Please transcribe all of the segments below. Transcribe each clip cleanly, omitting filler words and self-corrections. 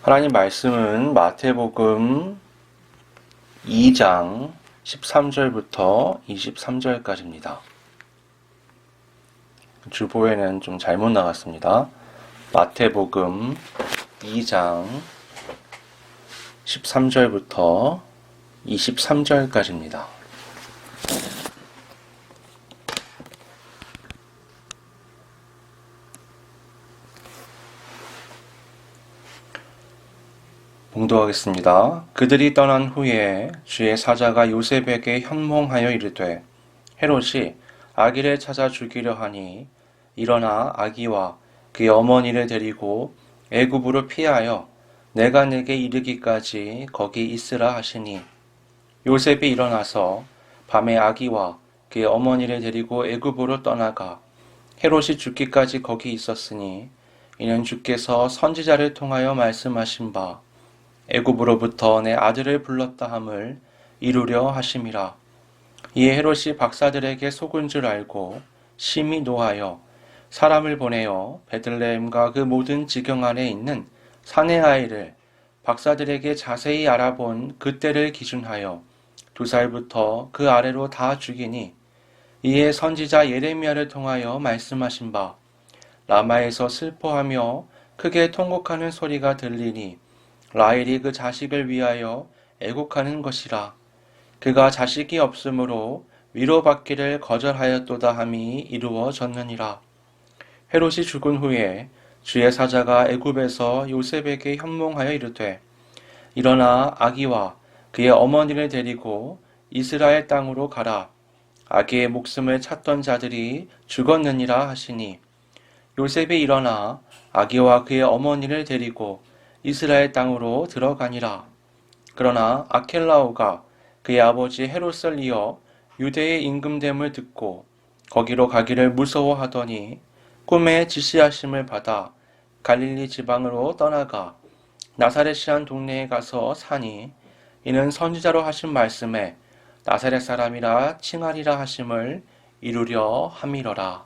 하나님 말씀은 마태복음 2장 13절부터 23절까지입니다. 주보에는 좀 잘못 나갔습니다. 마태복음 2장 13절부터 23절까지입니다. 봉독하겠습니다. 그들이 떠난 후에 주의 사자가 요셉에게 현몽하여 이르되 헤롯이 아기를 찾아 죽이려 하니 일어나 아기와 그의 어머니를 데리고 애굽으로 피하여 내가 내게 이르기까지 거기 있으라 하시니 요셉이 일어나서 밤에 아기와 그의 어머니를 데리고 애굽으로 떠나가 헤롯이 죽기까지 거기 있었으니 이는 주께서 선지자를 통하여 말씀하신 바 애굽으로부터 내 아들을 불렀다 함을 이루려 하심이라. 이에 헤롯이 박사들에게 속은 줄 알고 심히 노하여 사람을 보내어 베들레헴과 그 모든 지경 안에 있는 사내 아이를 박사들에게 자세히 알아본 그때를 기준하여 2살부터 그 아래로 다 죽이니 이에 선지자 예레미야를 통하여 말씀하신 바 라마에서 슬퍼하며 크게 통곡하는 소리가 들리니 라헬이 그 자식을 위하여 애곡하는 것이라. 그가 자식이 없으므로 위로받기를 거절하였도다 함이 이루어졌느니라. 헤롯이 죽은 후에 주의 사자가 애굽에서 요셉에게 현몽하여 이르되 일어나 아기와 그의 어머니를 데리고 이스라엘 땅으로 가라. 아기의 목숨을 찾던 자들이 죽었느니라 하시니 요셉이 일어나 아기와 그의 어머니를 데리고 이스라엘 땅으로 들어가니라. 그러나 아켈라오가 그의 아버지 헤롯을 이어 유대의 임금됨을 듣고 거기로 가기를 무서워하더니 꿈에 지시하심을 받아 갈릴리 지방으로 떠나가 나사렛이란 동네에 가서 사니 이는 선지자로 하신 말씀에 나사렛 사람이라 칭하리라 하심을 이루려 함이러라.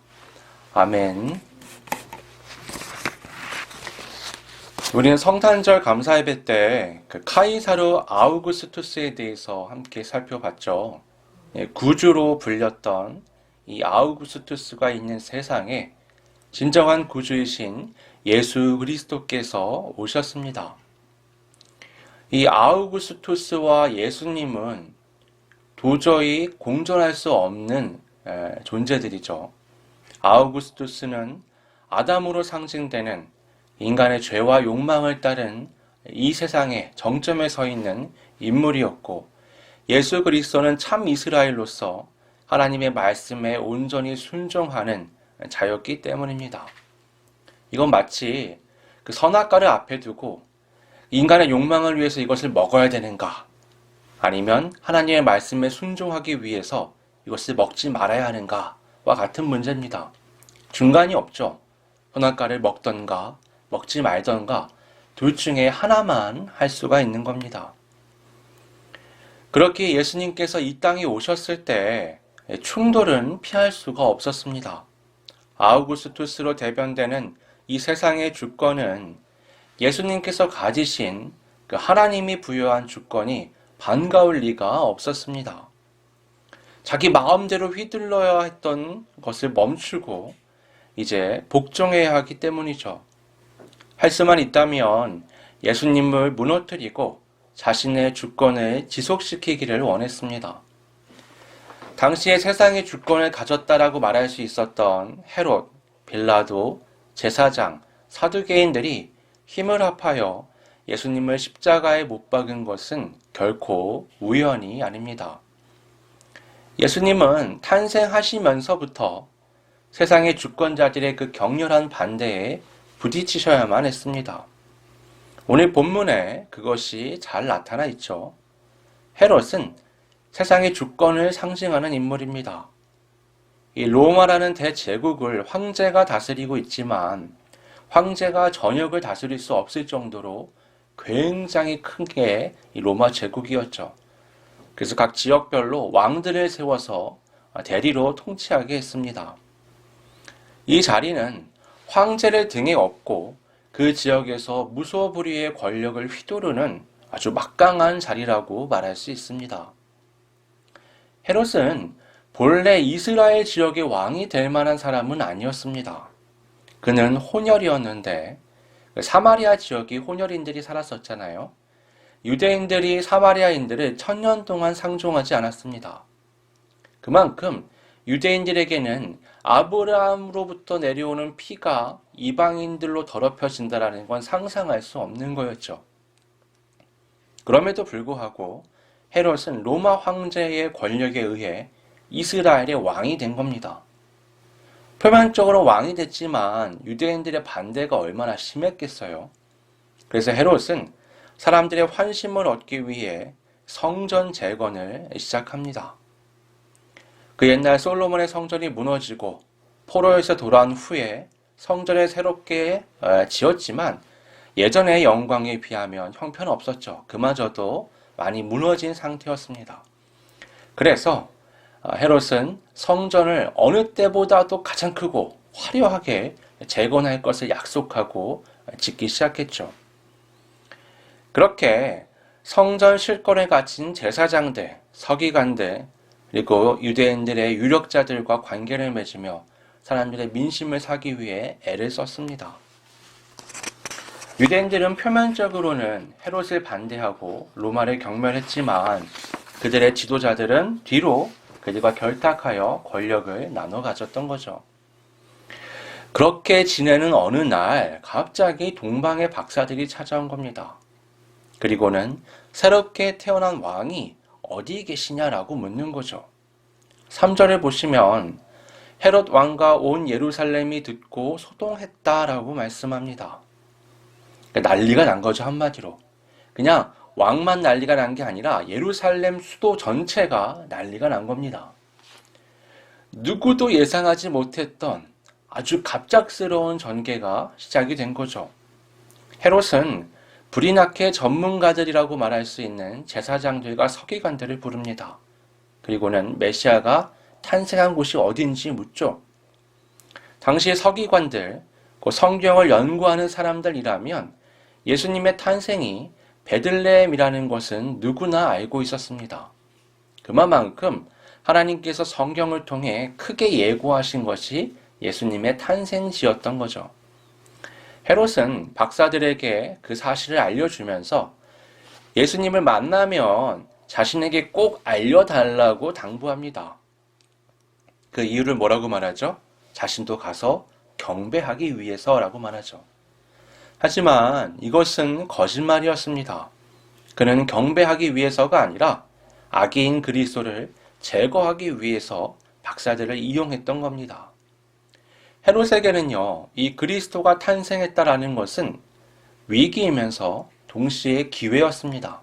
아멘. 우리는 성탄절 감사예배 때 카이사르 아우구스투스에 대해서 함께 살펴봤죠. 구주로 불렸던 이 아우구스투스가 있는 세상에 진정한 구주이신 예수 그리스도께서 오셨습니다. 이 아우구스투스와 예수님은 도저히 공존할 수 없는 존재들이죠. 아우구스투스는 아담으로 상징되는 인간의 죄와 욕망을 따른 이 세상의 정점에 서 있는 인물이었고 예수 그리스도는 참 이스라엘로서 하나님의 말씀에 온전히 순종하는 자였기 때문입니다. 이건 마치 그 선악과를 앞에 두고 인간의 욕망을 위해서 이것을 먹어야 되는가 아니면 하나님의 말씀에 순종하기 위해서 이것을 먹지 말아야 하는가와 같은 문제입니다. 중간이 없죠. 선악과를 먹던가 먹지 말던가 둘 중에 하나만 할 수가 있는 겁니다. 그렇게 예수님께서 이 땅에 오셨을 때 충돌은 피할 수가 없었습니다. 아우구스투스로 대변되는 이 세상의 주권은 예수님께서 가지신 그 하나님이 부여한 주권이 반가울 리가 없었습니다. 자기 마음대로 휘둘러야 했던 것을 멈추고 이제 복종해야 하기 때문이죠. 할 수만 있다면 예수님을 무너뜨리고 자신의 주권을 지속시키기를 원했습니다. 당시에 세상의 주권을 가졌다라고 말할 수 있었던 헤롯, 빌라도, 제사장, 사두개인들이 힘을 합하여 예수님을 십자가에 못 박은 것은 결코 우연이 아닙니다. 예수님은 탄생하시면서부터 세상의 주권자들의 그 격렬한 반대에 부딪히셔야만 했습니다. 오늘 본문에 그것이 잘 나타나 있죠. 헤롯은 세상의 주권을 상징하는 인물입니다. 이 로마라는 대제국을 황제가 다스리고 있지만 황제가 전역을 다스릴 수 없을 정도로 굉장히 크게 이 로마 제국이었죠. 그래서 각 지역별로 왕들을 세워서 대리로 통치하게 했습니다. 이 자리는 황제를 등에 업고 그 지역에서 무소불위의 권력을 휘두르는 아주 막강한 자리라고 말할 수 있습니다. 헤롯은 본래 이스라엘 지역의 왕이 될 만한 사람은 아니었습니다. 그는 혼혈이었는데 사마리아 지역이 혼혈인들이 살았었잖아요. 유대인들이 사마리아인들을 1000년 동안 상종하지 않았습니다. 그만큼 유대인들에게는 아브라함으로부터 내려오는 피가 이방인들로 더럽혀진다는 건 상상할 수 없는 거였죠. 그럼에도 불구하고 헤롯은 로마 황제의 권력에 의해 이스라엘의 왕이 된 겁니다. 표면적으로 왕이 됐지만 유대인들의 반대가 얼마나 심했겠어요. 그래서 헤롯은 사람들의 환심을 얻기 위해 성전 재건을 시작합니다. 그 옛날 솔로몬의 성전이 무너지고 포로에서 돌아온 후에 성전을 새롭게 지었지만 예전의 영광에 비하면 형편없었죠. 그마저도 많이 무너진 상태였습니다. 그래서 헤롯은 성전을 어느 때보다도 가장 크고 화려하게 재건할 것을 약속하고 짓기 시작했죠. 그렇게 성전 실권에 갇힌 제사장들, 서기관들, 그리고 유대인들의 유력자들과 관계를 맺으며 사람들의 민심을 사기 위해 애를 썼습니다. 유대인들은 표면적으로는 헤롯을 반대하고 로마를 경멸했지만 그들의 지도자들은 뒤로 그들과 결탁하여 권력을 나눠 가졌던 거죠. 그렇게 지내는 어느 날 갑자기 동방의 박사들이 찾아온 겁니다. 그리고는 새롭게 태어난 왕이 어디 계시냐라고 묻는 거죠. 3절을 보시면 헤롯 왕과 온 예루살렘이 듣고 소동했다라고 말씀합니다. 난리가 난 거죠, 한마디로. 그냥 왕만 난리가 난 게 아니라 예루살렘 수도 전체가 난리가 난 겁니다. 누구도 예상하지 못했던 아주 갑작스러운 전개가 시작이 된 거죠. 헤롯은 불이 나게 전문가들이라고 말할 수 있는 제사장들과 서기관들을 부릅니다. 그리고는 메시아가 탄생한 곳이 어딘지 묻죠. 당시 서기관들, 그 성경을 연구하는 사람들이라면 예수님의 탄생이 베들레헴이라는 것은 누구나 알고 있었습니다. 그만큼 하나님께서 성경을 통해 크게 예고하신 것이 예수님의 탄생지였던 거죠. 헤롯은 박사들에게 그 사실을 알려주면서 예수님을 만나면 자신에게 꼭 알려달라고 당부합니다. 그 이유를 뭐라고 말하죠? 자신도 가서 경배하기 위해서라고 말하죠. 하지만 이것은 거짓말이었습니다. 그는 경배하기 위해서가 아니라 악인 그리스도를 제거하기 위해서 박사들을 이용했던 겁니다. 헤롯에게는요, 이 그리스도가 탄생했다라는 것은 위기이면서 동시에 기회였습니다.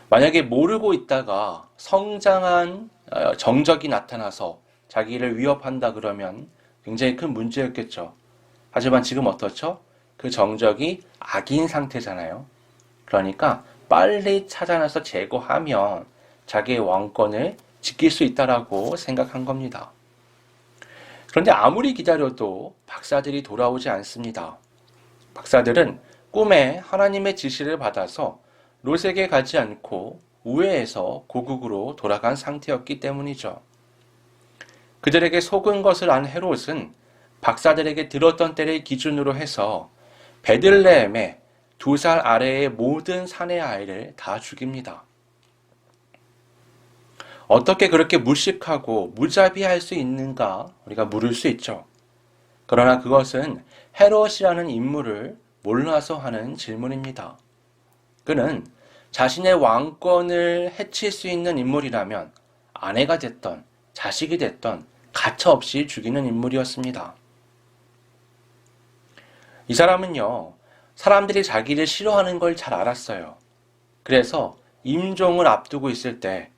만약에 모르고 있다가 성장한 정적이 나타나서 자기를 위협한다 그러면 굉장히 큰 문제였겠죠. 하지만 지금 어떻죠? 그 정적이 악인 상태잖아요. 그러니까 빨리 찾아내서 제거하면 자기의 왕권을 지킬 수 있다라고 생각한 겁니다. 그런데 아무리 기다려도 박사들이 돌아오지 않습니다. 박사들은 꿈에 하나님의 지시를 받아서 롯에게 가지 않고 우회해서 고국으로 돌아간 상태였기 때문이죠. 그들에게 속은 것을 안 헤롯은 박사들에게 들었던 때를 기준으로 해서 베들레헴의 2살 아래의 모든 사내 아이를 다 죽입니다. 어떻게 그렇게 무식하고 무자비할 수 있는가 우리가 물을 수 있죠. 그러나 그것은 헤롯이라는 인물을 몰라서 하는 질문입니다. 그는 자신의 왕권을 해칠 수 있는 인물이라면 아내가 됐던 자식이 됐던 가차없이 죽이는 인물이었습니다. 이 사람은요, 사람들이 자기를 싫어하는 걸 잘 알았어요. 그래서 임종을 앞두고 있을 때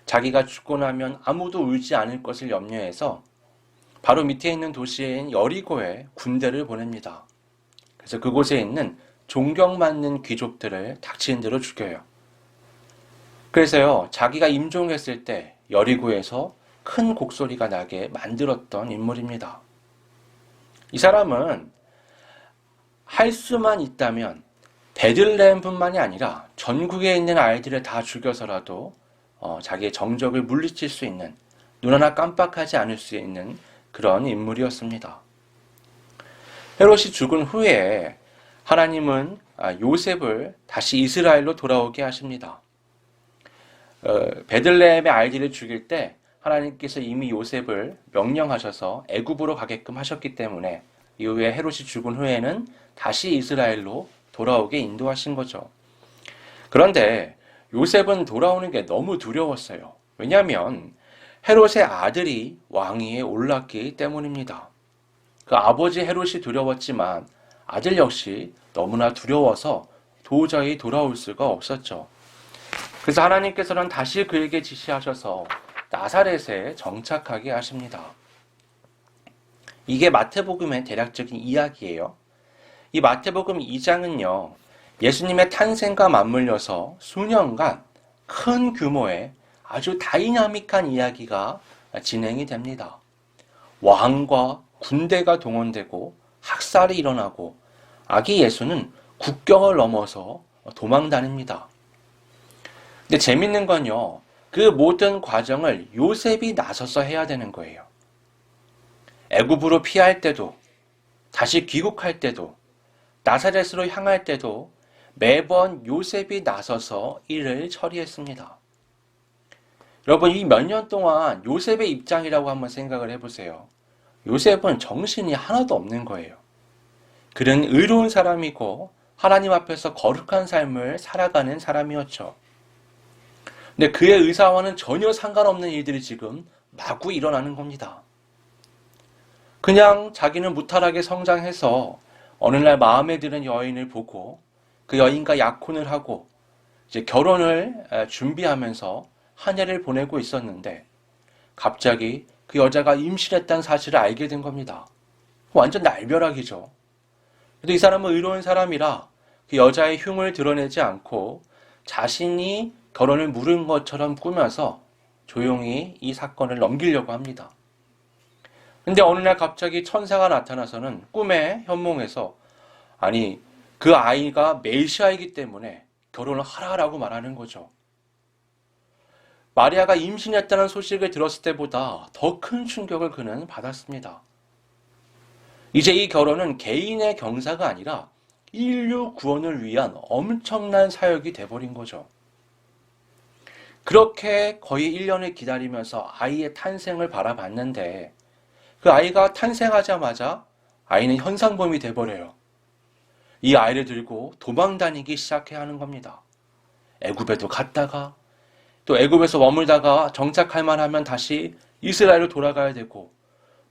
자기가 죽고 나면 아무도 울지 않을 것을 염려해서 바로 밑에 있는 도시인 여리고에 군대를 보냅니다. 그래서 그곳에 있는 존경받는 귀족들을 닥치는 대로 죽여요. 그래서요, 자기가 임종했을 때 여리고에서 큰 곡소리가 나게 만들었던 인물입니다. 이 사람은 할 수만 있다면 베들레헴뿐만이 아니라 전국에 있는 아이들을 다 죽여서라도 자기의 정적을 물리칠 수 있는, 눈 하나 깜빡하지 않을 수 있는 그런 인물이었습니다. 헤롯이 죽은 후에 하나님은 요셉을 다시 이스라엘로 돌아오게 하십니다. 베들레헴의 아이들을 죽일 때 하나님께서 이미 요셉을 명령하셔서 애굽으로 가게끔 하셨기 때문에 이후에 헤롯이 죽은 후에는 다시 이스라엘로 돌아오게 인도하신 거죠. 그런데 요셉은 돌아오는 게 너무 두려웠어요. 왜냐하면 헤롯의 아들이 왕위에 올랐기 때문입니다. 그 아버지 헤롯이 두려웠지만 아들 역시 너무나 두려워서 도저히 돌아올 수가 없었죠. 그래서 하나님께서는 다시 그에게 지시하셔서 나사렛에 정착하게 하십니다. 이게 마태복음의 대략적인 이야기예요. 이 마태복음 2장은요, 예수님의 탄생과 맞물려서 수년간 큰 규모의 아주 다이나믹한 이야기가 진행이 됩니다. 왕과 군대가 동원되고 학살이 일어나고 아기 예수는 국경을 넘어서 도망 다닙니다. 근데 재밌는 건요, 그 모든 과정을 요셉이 나서서 해야 되는 거예요. 애굽으로 피할 때도, 다시 귀국할 때도, 나사렛으로 향할 때도 매번 요셉이 나서서 일을 처리했습니다. 여러분, 이 몇 년 동안 요셉의 입장이라고 한번 생각을 해보세요. 요셉은 정신이 하나도 없는 거예요. 그는 의로운 사람이고 하나님 앞에서 거룩한 삶을 살아가는 사람이었죠. 근데 그의 의사와는 전혀 상관없는 일들이 지금 마구 일어나는 겁니다. 그냥 자기는 무탈하게 성장해서 어느 날 마음에 드는 여인을 보고 그 여인과 약혼을 하고 이제 결혼을 준비하면서 한 해를 보내고 있었는데 갑자기 그 여자가 임신했다는 사실을 알게 된 겁니다. 완전 날벼락이죠. 그래도 이 사람은 의로운 사람이라 그 여자의 흉을 드러내지 않고 자신이 결혼을 물은 것처럼 꾸며서 조용히 이 사건을 넘기려고 합니다. 근데 어느 날 갑자기 천사가 나타나서는 꿈의 현몽에서 아니 그 아이가 메시아이기 때문에 결혼을 하라라고 말하는 거죠. 마리아가 임신했다는 소식을 들었을 때보다 더 큰 충격을 그는 받았습니다. 이제 이 결혼은 개인의 경사가 아니라 인류 구원을 위한 엄청난 사역이 돼버린 거죠. 그렇게 거의 1년을 기다리면서 아이의 탄생을 바라봤는데 그 아이가 탄생하자마자 아이는 현상범이 돼버려요. 이 아이를 들고 도망 다니기 시작해야 하는 겁니다. 애굽에도 갔다가 또 애굽에서 머물다가 정착할 만하면 다시 이스라엘로 돌아가야 되고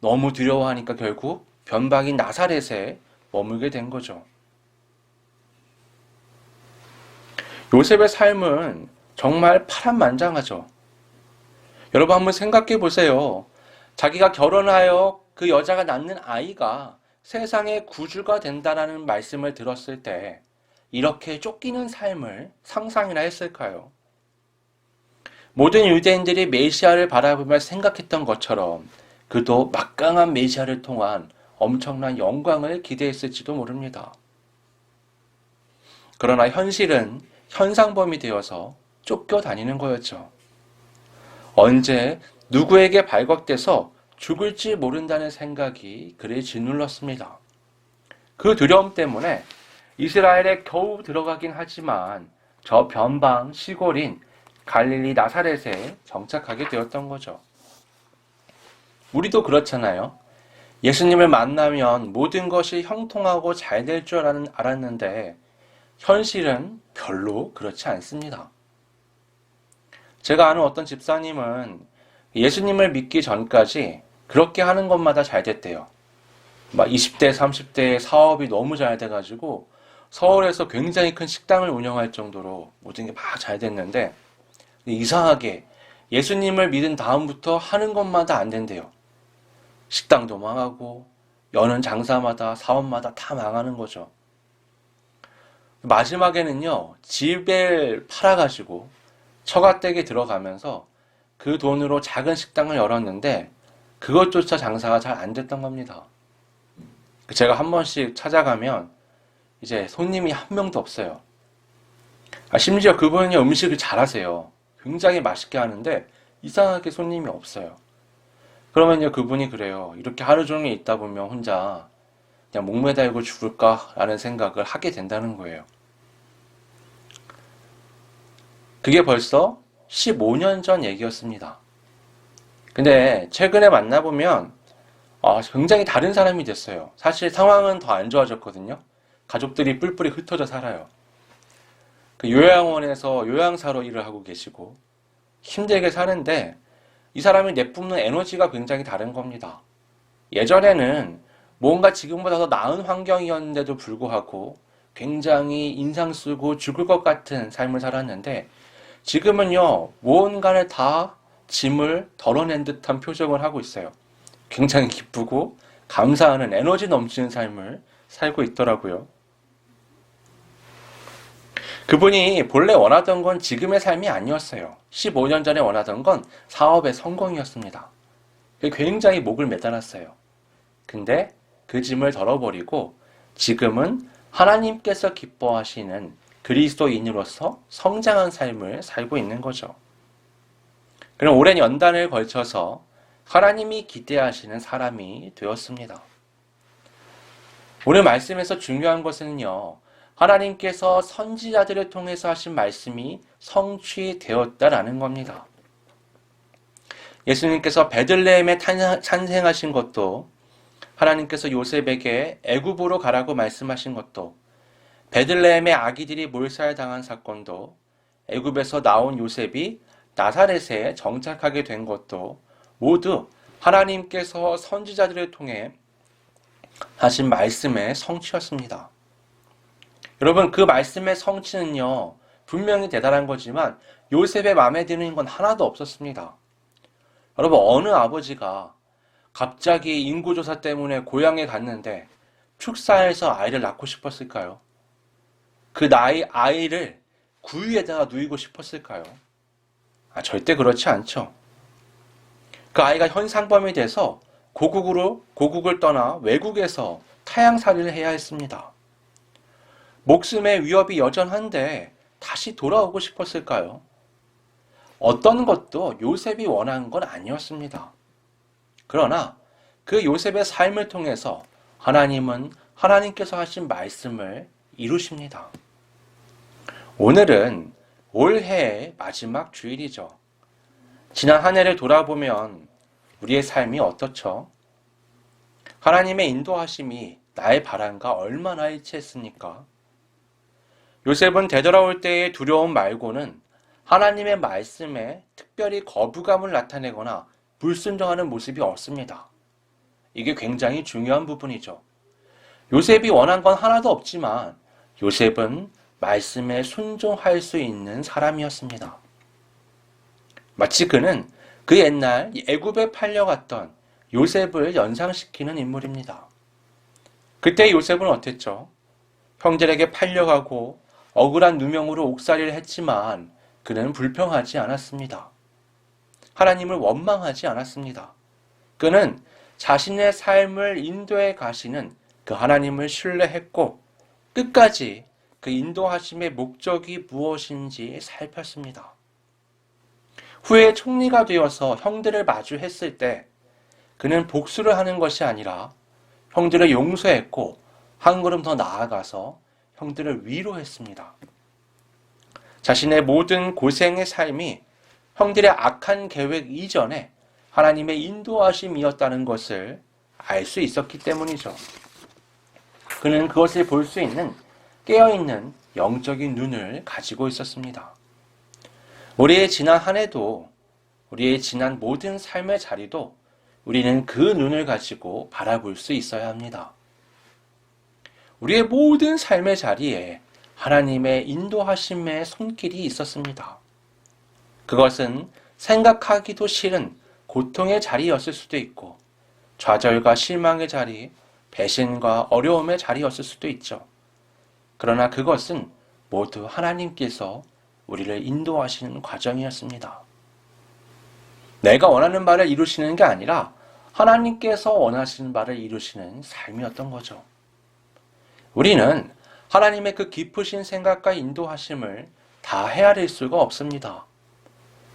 너무 두려워하니까 결국 변방인 나사렛에 머물게 된 거죠. 요셉의 삶은 정말 파란만장하죠. 여러분 한번 생각해 보세요. 자기가 결혼하여 그 여자가 낳는 아이가 세상의 구주가 된다라는 말씀을 들었을 때 이렇게 쫓기는 삶을 상상이나 했을까요? 모든 유대인들이 메시아를 바라보며 생각했던 것처럼 그도 막강한 메시아를 통한 엄청난 영광을 기대했을지도 모릅니다. 그러나 현실은 현상범이 되어서 쫓겨다니는 거였죠. 언제 누구에게 발각돼서 죽을지 모른다는 생각이 그를 짓눌렀습니다. 그 두려움 때문에 이스라엘에 겨우 들어가긴 하지만 저 변방 시골인 갈릴리 나사렛에 정착하게 되었던 거죠. 우리도 그렇잖아요. 예수님을 만나면 모든 것이 형통하고 잘 될 줄 알았는데 현실은 별로 그렇지 않습니다. 제가 아는 어떤 집사님은 예수님을 믿기 전까지 그렇게 하는 것마다 잘 됐대요. 막 20대, 30대에 사업이 너무 잘 돼가지고 서울에서 굉장히 큰 식당을 운영할 정도로 모든 게 막 잘 됐는데 이상하게 예수님을 믿은 다음부터 하는 것마다 안 된대요. 식당도 망하고 여는 장사마다 사업마다 다 망하는 거죠. 마지막에는요, 집을 팔아가지고 처가댁에 들어가면서 그 돈으로 작은 식당을 열었는데 그것조차 장사가 잘 안 됐던 겁니다. 제가 한 번씩 찾아가면 이제 손님이 한 명도 없어요. 심지어 그분이 음식을 잘하세요. 굉장히 맛있게 하는데 이상하게 손님이 없어요. 그러면요, 그분이 그래요. 이렇게 하루 종일 있다 보면 혼자 그냥 목매달고 죽을까라는 생각을 하게 된다는 거예요. 그게 벌써 15년 전 얘기였습니다. 근데 최근에 만나보면 굉장히 다른 사람이 됐어요. 사실 상황은 더 안 좋아졌거든요. 가족들이 뿔뿔이 흩어져 살아요. 그 요양원에서 요양사로 일을 하고 계시고 힘들게 사는데 이 사람이 내뿜는 에너지가 굉장히 다른 겁니다. 예전에는 뭔가 지금보다 더 나은 환경이었는데도 불구하고 굉장히 인상 쓰고 죽을 것 같은 삶을 살았는데 지금은요, 무언가를 다 짐을 덜어낸 듯한 표정을 하고 있어요. 굉장히 기쁘고 감사하는 에너지 넘치는 삶을 살고 있더라고요. 그분이 본래 원하던 건 지금의 삶이 아니었어요. 15년 전에 원하던 건 사업의 성공이었습니다. 굉장히 목을 매달았어요. 근데 그 짐을 덜어버리고 지금은 하나님께서 기뻐하시는 그리스도인으로서 성장한 삶을 살고 있는 거죠. 그럼 오랜 연단을 걸쳐서 하나님이 기대하시는 사람이 되었습니다. 오늘 말씀에서 중요한 것은요, 하나님께서 선지자들을 통해서 하신 말씀이 성취되었다라는 겁니다. 예수님께서 베들레헴에 탄생하신 것도, 하나님께서 요셉에게 애굽으로 가라고 말씀하신 것도, 베들레헴의 아기들이 몰살당한 사건도, 애굽에서 나온 요셉이 나사렛에 정착하게 된 것도 모두 하나님께서 선지자들을 통해 하신 말씀의 성취였습니다. 여러분, 그 말씀의 성취는요, 분명히 대단한 거지만 요셉의 마음에 드는 건 하나도 없었습니다. 여러분, 어느 아버지가 갑자기 인구조사 때문에 고향에 갔는데 축사해서 아이를 낳고 싶었을까요? 그 아이를 구유에다가 누이고 싶었을까요? 절대 그렇지 않죠. 그 아이가 현상범이 돼서 고국을 떠나 외국에서 타향살이를 해야 했습니다. 목숨의 위협이 여전한데 다시 돌아오고 싶었을까요? 어떤 것도 요셉이 원한 건 아니었습니다. 그러나 그 요셉의 삶을 통해서 하나님은 하나님께서 하신 말씀을 이루십니다. 오늘은 올해의 마지막 주일이죠. 지난 한 해를 돌아보면 우리의 삶이 어떻죠? 하나님의 인도하심이 나의 바람과 얼마나 일치했습니까? 요셉은 되돌아올 때의 두려움 말고는 하나님의 말씀에 특별히 거부감을 나타내거나 불순종하는 모습이 없습니다. 이게 굉장히 중요한 부분이죠. 요셉이 원한 건 하나도 없지만 요셉은 말씀에 순종할 수 있는 사람이었습니다. 마치 그는 그 옛날 애굽에 팔려갔던 요셉을 연상시키는 인물입니다. 그때 요셉은 어땠죠? 형들에게 팔려가고 억울한 누명으로 옥살이를 했지만 그는 불평하지 않았습니다. 하나님을 원망하지 않았습니다. 그는 자신의 삶을 인도해 가시는 그 하나님을 신뢰했고 끝까지 그 인도하심의 목적이 무엇인지 살폈습니다. 후에 총리가 되어서 형들을 마주했을 때 그는 복수를 하는 것이 아니라 형들을 용서했고 한 걸음 더 나아가서 형들을 위로했습니다. 자신의 모든 고생의 삶이 형들의 악한 계획 이전에 하나님의 인도하심이었다는 것을 알 수 있었기 때문이죠. 그는 그것을 볼 수 있는 깨어있는 영적인 눈을 가지고 있었습니다. 우리의 지난 한 해도, 우리의 지난 모든 삶의 자리도 우리는 그 눈을 가지고 바라볼 수 있어야 합니다. 우리의 모든 삶의 자리에 하나님의 인도하심의 손길이 있었습니다. 그것은 생각하기도 싫은 고통의 자리였을 수도 있고 좌절과 실망의 자리, 배신과 어려움의 자리였을 수도 있죠. 그러나 그것은 모두 하나님께서 우리를 인도하시는 과정이었습니다. 내가 원하는 바를 이루시는 게 아니라 하나님께서 원하시는 바를 이루시는 삶이었던 거죠. 우리는 하나님의 그 깊으신 생각과 인도하심을 다 헤아릴 수가 없습니다.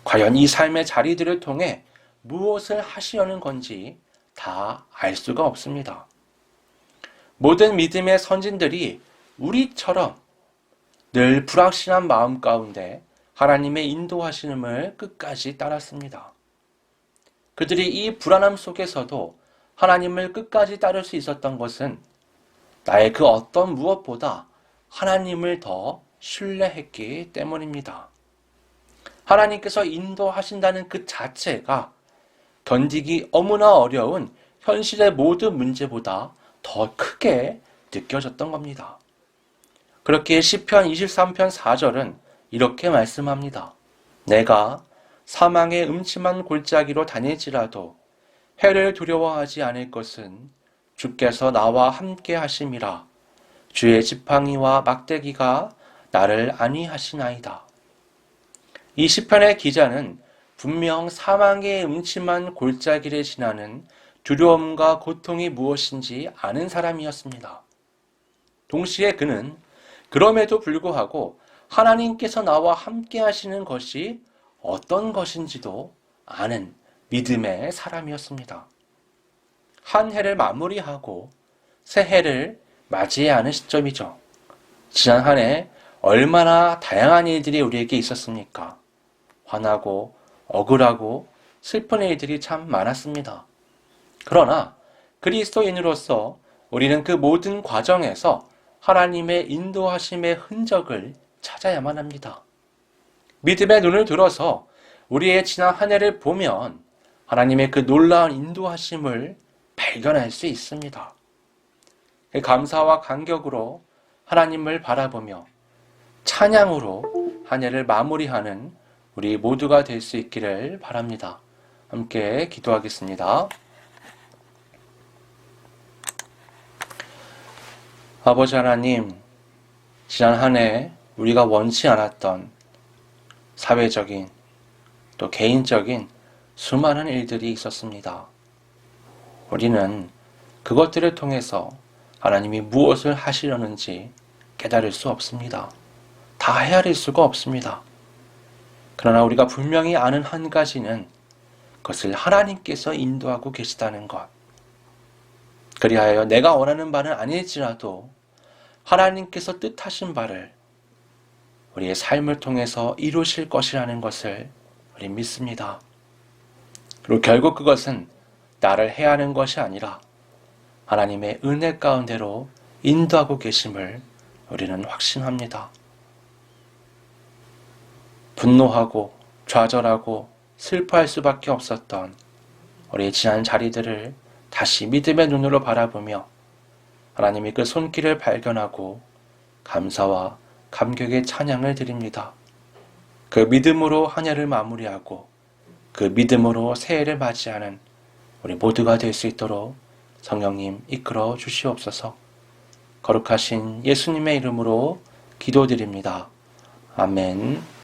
과연 이 삶의 자리들을 통해 무엇을 하시려는 건지 다 알 수가 없습니다. 모든 믿음의 선진들이 우리처럼 늘 불확실한 마음 가운데 하나님의 인도하심을 끝까지 따랐습니다. 그들이 이 불안함 속에서도 하나님을 끝까지 따를 수 있었던 것은 나의 그 어떤 무엇보다 하나님을 더 신뢰했기 때문입니다. 하나님께서 인도하신다는 그 자체가 견디기 너무나 어려운 현실의 모든 문제보다 더 크게 느껴졌던 겁니다. 그렇게 시편 23편 4절은 이렇게 말씀합니다. 내가 사망의 음침한 골짜기로 다닐지라도 해를 두려워하지 않을 것은 주께서 나와 함께 하심이라. 주의 지팡이와 막대기가 나를 안위하시나이다. 이 시편의 기자는 분명 사망의 음침한 골짜기를 지나는 두려움과 고통이 무엇인지 아는 사람이었습니다. 동시에 그는 그럼에도 불구하고 하나님께서 나와 함께 하시는 것이 어떤 것인지도 아는 믿음의 사람이었습니다. 한 해를 마무리하고 새 해를 맞이해야 하는 시점이죠. 지난 한 해 얼마나 다양한 일들이 우리에게 있었습니까? 화나고 억울하고 슬픈 일들이 참 많았습니다. 그러나 그리스도인으로서 우리는 그 모든 과정에서 하나님의 인도하심의 흔적을 찾아야만 합니다. 믿음의 눈을 들어서 우리의 지난 한 해를 보면 하나님의 그 놀라운 인도하심을 발견할 수 있습니다. 감사와 감격으로 하나님을 바라보며 찬양으로 한 해를 마무리하는 우리 모두가 될 수 있기를 바랍니다. 함께 기도하겠습니다. 아버지 하나님, 지난 한 해 우리가 원치 않았던 사회적인 또 개인적인 수많은 일들이 있었습니다. 우리는 그것들을 통해서 하나님이 무엇을 하시려는지 깨달을 수 없습니다. 다 헤아릴 수가 없습니다. 그러나 우리가 분명히 아는 한 가지는 그것을 하나님께서 인도하고 계시다는 것. 그리하여 내가 원하는 바는 아닐지라도 하나님께서 뜻하신 바를 우리의 삶을 통해서 이루실 것이라는 것을 우리 믿습니다. 그리고 결국 그것은 나를 해야 하는 것이 아니라 하나님의 은혜 가운데로 인도하고 계심을 우리는 확신합니다. 분노하고 좌절하고 슬퍼할 수밖에 없었던 우리의 지난 자리들을 다시 믿음의 눈으로 바라보며 하나님의 그 손길을 발견하고 감사와 감격의 찬양을 드립니다. 그 믿음으로 한 해를 마무리하고 그 믿음으로 새해를 맞이하는 우리 모두가 될 수 있도록 성령님 이끌어 주시옵소서. 거룩하신 예수님의 이름으로 기도드립니다. 아멘.